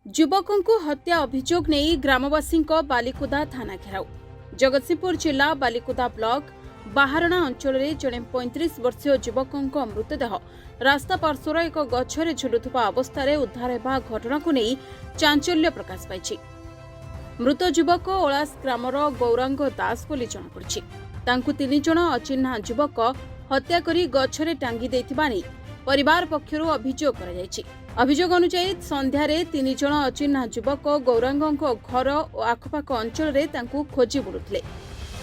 युवकों को हत्या अभियोग नहीं ग्रामवासी बालिकुदा थाना घेराव। जगतसिंहपुर जिला बालिकुदा ब्लॉक बाहारणा अंचल में जड़े 35 वर्षीय युवकों मृतदेह रास्ता पार्श्वर एक गछरे झुलुवा अवस्था उद्धार होगा घटना को नहीं चांचल्य प्रकाश पाई। मृत युवक ओलास ग्रामर गौरांग दास बोली जଣାपड़ी। तांकु 3 जण अचिन्हा युवक हत्या करी गछरे टांगी देथिबा नै परिवार पक्षरु अभियोग करा जायछि। अभियोग अनुसार संध्यारे 3 जण अचिन्हा युवक गौरांगको घर और आखपाख अंचल में तांकु खोजी बुलुथिले।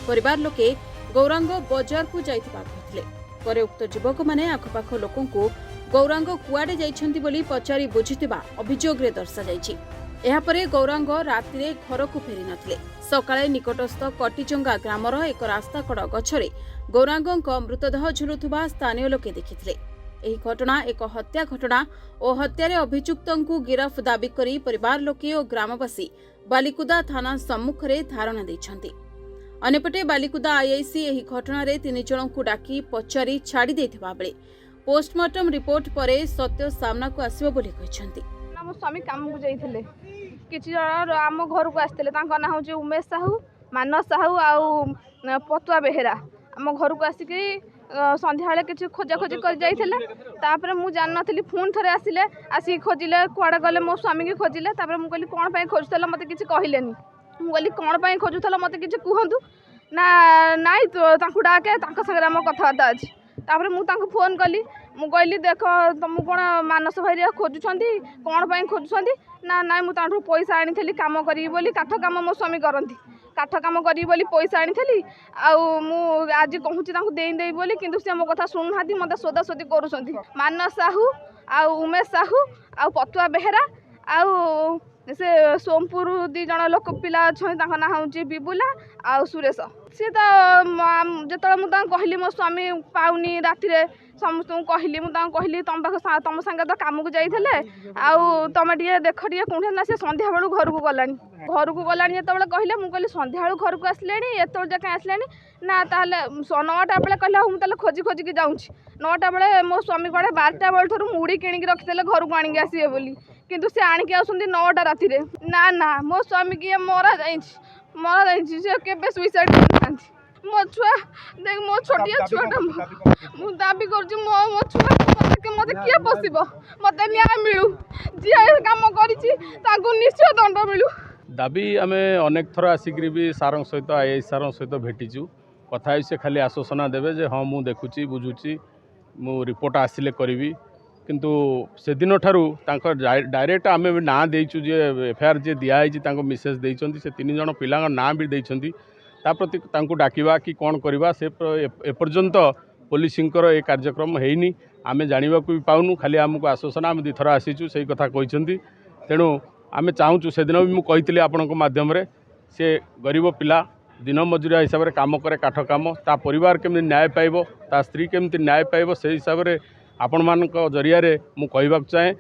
परिवार लोके गौरांग बजार को जाइथिबा कहथिले। परे उक्त युवक माने आखपाख लोकंकु गौरांग कुआडे जाइछन्ति बोली पचारि बुझिथिबा अभियोग रे दर्शा जायछि। एहापरे गौरांग रातिरे घर को फेरी नथिले। सकाळे निकटस्थ कटिचंगा ग्रामर एक रास्ता कड़ गछरे गौरांगको मृतदेह झुलुथुबा स्थानीय लोके देखिथिले। ଏହି ଘଟଣା ଏକ ହତ୍ୟା ଘଟଣା ଓ ହତ୍ୟାରେ ଅଭିଯୁକ୍ତଙ୍କୁ ଗିରଫ ଦାବି କରି ପରିବାର ଲୋକେ ଓ ଗ୍ରାମବାସୀ ବାଲିକୁଦା ଥାନା ସମ୍ମୁଖରେ ଧାରଣା ଦେଇଛନ୍ତି। ଅନ୍ୟପଟେ ବାଲିକୁଦା ଆଇଆଇସି ଏହି ଘଟଣାରେ 3 ଜଣଙ୍କୁ ଡାକି ପଚାରି ଛାଡ଼ି ଦେଇଥିବା ବେଳେ ପୋଷ୍ଟମର୍ଟମ ରିପୋର୍ଟ ପରେ ସତ୍ୟ ସାମ୍ନାକୁ ଆସିବ ବୋଲି କହିଛନ୍ତି। ଆମ ସ୍ୱାମୀ କାମକୁ ଯାଇଥିଲେ, କିଛି ଜଣ ଆମ ଘରକୁ ଆସିଥିଲେ। ତାଙ୍କ ନାଁ ହେଉଛି ଉମେଶ ସାହୁ, ମାନସ ସାହୁ ଆଉ ପତୁଆ ବେହେରା। ଆମ ଘରକୁ ଆସିକି ସନ୍ଧ୍ୟାବେଳେ କିଛି ଖୋଜାଖୋଜି କରି ଯାଇଥିଲେ। ତାପରେ ମୁଁ ଜାଣିନଥିଲି, ପୁଣି ଥରେ ଆସିଲେ, ଆସିକି ଖୋଜିଲେ, କୁଆଡ଼େ ଗଲେ ମୋ ସ୍ୱାମୀକି ଖୋଜିଲେ। ତାପରେ ମୁଁ କହିଲି କ'ଣ ପାଇଁ ଖୋଜୁଥିଲ, ମୋତେ କିଛି କହିଲେନି। ମୁଁ କହିଲି କ'ଣ ପାଇଁ ଖୋଜୁଥିଲ, ମୋତେ କିଛି କୁହନ୍ତୁ ନା। ନାଇଁ ତାଙ୍କୁ ଡାକେ, ତାଙ୍କ ସାଙ୍ଗରେ ଆମ କଥାବାର୍ତ୍ତା ଅଛି। ତାପରେ ମୁଁ ତାଙ୍କୁ ଫୋନ୍ କଲି। ମୁଁ କହିଲି ଦେଖ ତମକୁ କ'ଣ ମାନସ ଭାଇରିଆ ଖୋଜୁଛନ୍ତି, କ'ଣ ପାଇଁ ଖୋଜୁଛନ୍ତି ନା। ନାଇଁ ମୁଁ ତାଠୁ ପଇସା ଆଣିଥିଲି କାମ କରିବି ବୋଲି। କାଠ କାମ ମୋ ସ୍ୱାମୀ କରନ୍ତି, କାଠ କାମ କରିବି ବୋଲି ପଇସା ଆଣିଥିଲି। ଆଉ ମୁଁ ଆଜି କହୁଛି ତାଙ୍କୁ ଦେଇ ବୋଲି, କିନ୍ତୁ ସେ ମୋ କଥା ଶୁଣୁନାହାନ୍ତି, ମୋତେ ସୋଦାସୋଦି କରୁଛନ୍ତି। ମାନସ ସାହୁ ଆଉ ଉମେଶ ସାହୁ ଆଉ ପତୁଆ ବେହେରା ଆଉ ସେ ସୋମପୁର 2 ଜଣ ଲୋକ ପିଲା ଅଛନ୍ତି। ତାଙ୍କ ନାଁ ହେଉଛି ବିବୁଲା ଆଉ ସୁରେଶ। ସିଏ ତ ଯେତେବେଳେ ମୁଁ ତାଙ୍କୁ କହିଲି ମୋ ସ୍ୱାମୀ ପାଉନି, ରାତିରେ ସମସ୍ତଙ୍କୁ କହିଲି, ମୁଁ ତାଙ୍କୁ କହିଲି ତମ ସାଙ୍ଗେ ତ କାମକୁ ଯାଇଥିଲେ, ଆଉ ତମେ ଟିକେ ଦେଖ ଟିକେ କୋଉଠି ନା। ସେ ସନ୍ଧ୍ୟାବେଳୁ ଘରକୁ ଗଲାଣି ଯେତେବେଳେ କହିଲେ, ମୁଁ କହିଲି ସନ୍ଧ୍ୟାବେଳୁ ଘରକୁ ଆସିଲେଣି, ଏତେବେଳେ ଯାଏଁ ଆସିଲେଣି ନା। ତାହେଲେ 9ଟା ବେଳେ କହିଲେ ହଉ ମୁଁ ତାହେଲେ ଖୋଜିକି ଯାଉଛି। 9ଟା ବେଳେ ମୋ ସ୍ୱାମୀ କୁଆଡ଼େ 12ଟା ବେଳଠାରୁ ମୁଢ଼ି କିଣିକି ରଖିଥିଲେ ଘରକୁ ଆଣିକି ଆସିବେ ବୋଲି, କିନ୍ତୁ ସେ ଆଣିକି ଆସୁଛନ୍ତି 9ଟା ରାତିରେ। ନା ମୋ ସ୍ୱାମୀ କିଏ ମରା ଯାଇଛି। ସେ କେବେ ସୁଇସାଇଡ୍ କରିନାହାନ୍ତି। ମୋ ଛୁଆ ଦେଖ, ମୋ ଛୋଟିଆ ଛୁଆଟା ମୁଁ ଦାବି କରୁଛି ମୋ ଛୁଆ ମୋତେ କିଏ ପୋଷିବ। ମୋତେ ନ୍ୟାୟ ମିଳୁ, ଯିଏ କାମ କରିଛି ତାଙ୍କୁ ନିଶ୍ଚୟ ଦଣ୍ଡ ମିଳୁ। दाबी आम अनेक थर आसिक भी सार सहित आई सार सहित भेटीचु। कथा से खाली आश्वासना देवे जे हाँ मुझे देखुची बुझुची, मु रिपोर्ट आसिले करी। किंतु से दिन ठारू डायरेक्ट आम ना देचु जे एफआईआर जे दिखाई मिसेज देइछंती, से 3 जण पिला ना भी देइछंती। प्रति डाकिबा कि कौन करवा से एपर्यंत पुलिसर ए कार्यक्रम हैनी। आम जाना भी पाऊनु, खाली आमको आश्वासन। आम 2 थर आसीचु, से कथा कहते। तेणु आम चाहूँ, से दिन भी मुझे आपण माध्यम से गरीब पिला दिन मजुरिया हिसाब से कम करे, काठ कम, ता परिवार केमि न्याय पाइब, ता स्त्री केमि न्याय पाइब, से हिसाब से आपण मान जरिया मु कहवाक चाहे।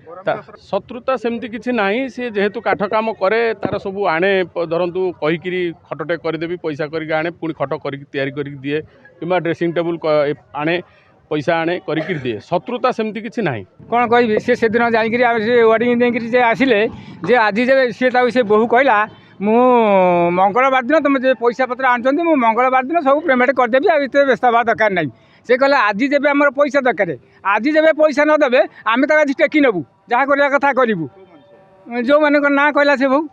शत्रुता सेमती किसी ना। सी जेहेतु काठ कम करे, तार सब आणे धरतु कहीकि खटटे करदेवी, पैसा करके आणे, पुणी खट कर दिए कि ड्रेसिंग टेबुल आणे, पैसा आणे करिक दिए। शत्रुता सेमती किसी ना। कौन कह से दिन जाकि वार्डिंग देकर आसिले जे आज जब सी से बहु कहला मु मंगलवार दिन तुम जो पैसा पत्र आनु मु मंगलवार दिन सब पेमेंट करदेवी, आ व्यस्त हवा दरकार ना। से कहला आज जब आम पैसा दरकार, आज जब पैसा नदेवे आम तो आज टेकी नेबू, जहाँ करवा कथा करूँ। जो मान ना कहला से बहु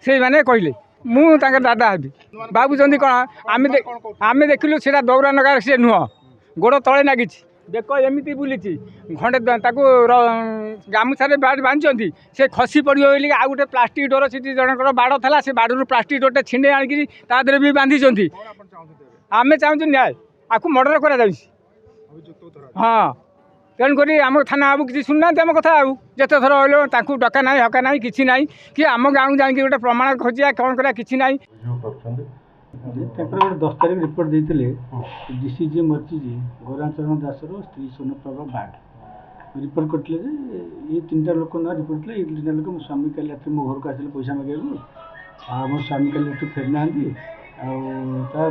से मैंने कहले मुझे दादा हेबी भावुं कौन। आम देखिलु से दौरा नगार सी नुह, गोड़ तले नागी देख एमती बुली घंटे गामुछारे बांधि से खसी पड़ो बोली आ गए प्लास्टिक डोर से जनकर बाड़ था, से बाड़ू प्लास्टिक डोरटे छिंडे आणिकी भी बांधि। आम चाहूँ न्याय, आपको मर्डर करा। हाँ तेणुक आम थाना बाबू किसी शुणुना आम कथा। आते थर कहलो डका ना हका ना कि ना कि आम गाँव जाकि गोटे प्रमाण खोजा कौन करा कि ना। 10 तारीख रिपोर्ट देते डीसी जी मर्ची जी गौराचरण दासर स्त्री सोनप्रभा बाग रिपोर्ट करते ये 3टा लोक ना रिपोर्ट ये 3टा लोक मो स्वामी कल रात मो घर को आसे पैसा मांगू आ मो स्वामी कल रात फेरी ना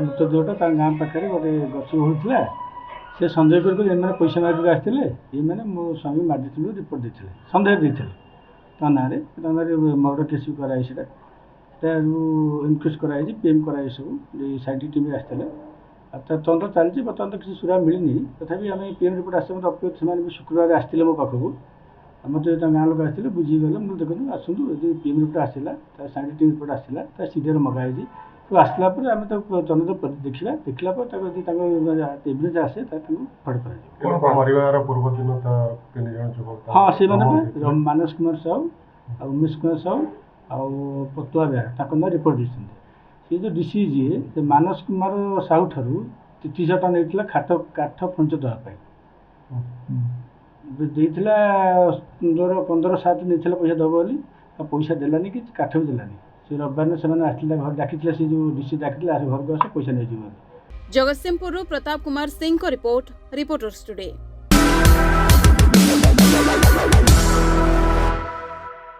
मृतदेहटा गाँ पाखे गोटे गछ होता से सन्देह कर पैसा मांगे आसते ये मैंने मो स्वामी मारिदे रिपोर्ट देते सन्देह देते थाना मर्डर केस भी कराई से इनक्वेस्ट कराई पीएम कराई सब साइंटिफिक टीम आसते तदंत चलती बर्तमान तो किसी सुराग मिलनी तथापि आम पीएम रिपोर्ट आसते से शुक्रवार आसते मो पाखक मत गाँ लोक आसते बुझीगले मुझे देखो आसतु पीएम रिपोर्ट आसला साइंटिफिक रिपोर्ट आसला सीडीआर मगाई तो आसला आम तदंत देखा देखला एविडेंस आसे फड़ कर हाँ से मानस कुमार साहू आ उमेश कुमार साहू आ पतुआ बेहरा ना रिपोर्ट देते से जो डीसी जी से मानस कुमार साहू ठारू 33,000 टଙ୍କା नहीं काठ फंच देवाई देला 15-7 नहीं पैसा दब बोली पैसा देलानी कि काठ भी देलानी से रविवार से घर डाकी से जो डीसी डाकी घर को आस पैसा नहीं जगतसिंहपुर प्रताप कुमार सिंह को रिपोर्टर्स टुडे।